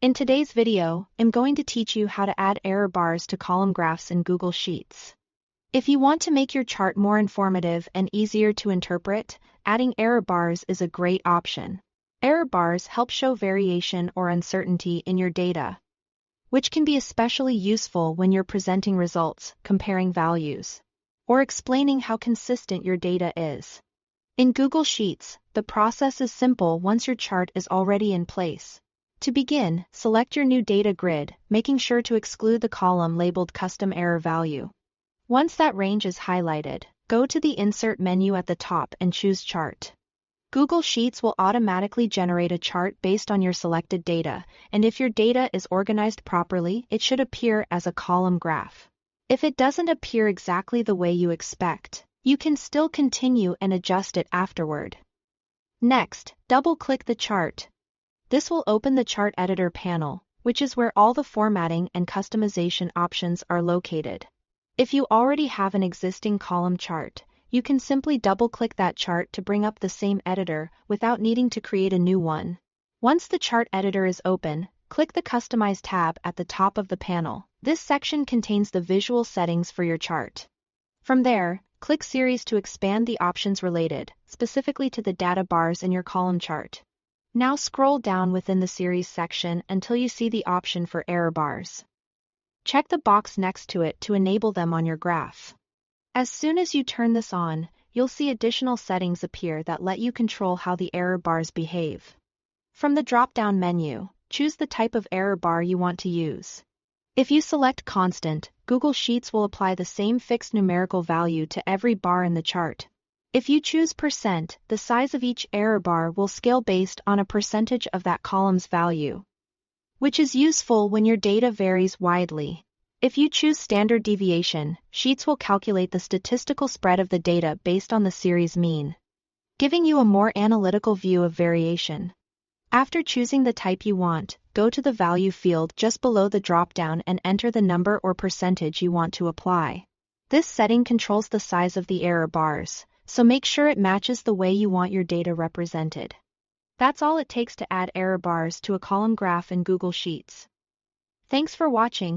In today's video, I'm going to teach you how to add error bars to column graphs in Google Sheets. If you want to make your chart more informative and easier to interpret, adding error bars is a great option. Error bars help show variation or uncertainty in your data, which can be especially useful when you're presenting results, comparing values, or explaining how consistent your data is. In Google Sheets, the process is simple once your chart is already in place. To begin, select your new data grid, making sure to exclude the column labeled Custom Error Value. Once that range is highlighted, go to the Insert menu at the top and choose Chart. Google Sheets will automatically generate a chart based on your selected data, and if your data is organized properly, it should appear as a column graph. If it doesn't appear exactly the way you expect, you can still continue and adjust it afterward. Next, double-click the chart. This will open the Chart Editor panel, which is where all the formatting and customization options are located. If you already have an existing column chart, you can simply double-click that chart to bring up the same editor without needing to create a new one. Once the chart editor is open, click the Customize tab at the top of the panel. This section contains the visual settings for your chart. From there, click Series to expand the options related, specifically to the data bars in your column chart. Now scroll down within the Series section until you see the option for error bars. Check the box next to it to enable them on your graph. As soon as you turn this on, you'll see additional settings appear that let you control how the error bars behave. From the drop-down menu, choose the type of error bar you want to use. If you select Constant, Google Sheets will apply the same fixed numerical value to every bar in the chart. If you choose %, the size of each error bar will scale based on a percentage of that column's value, which is useful when your data varies widely. If you choose Standard Deviation, Sheets will calculate the statistical spread of the data based on the series mean, giving you a more analytical view of variation. After choosing the type you want, go to the Value field just below the drop-down and enter the number or percentage you want to apply. This setting controls the size of the error bars, so make sure it matches the way you want your data represented. That's all it takes to add error bars to a column graph in Google Sheets. Thanks for watching.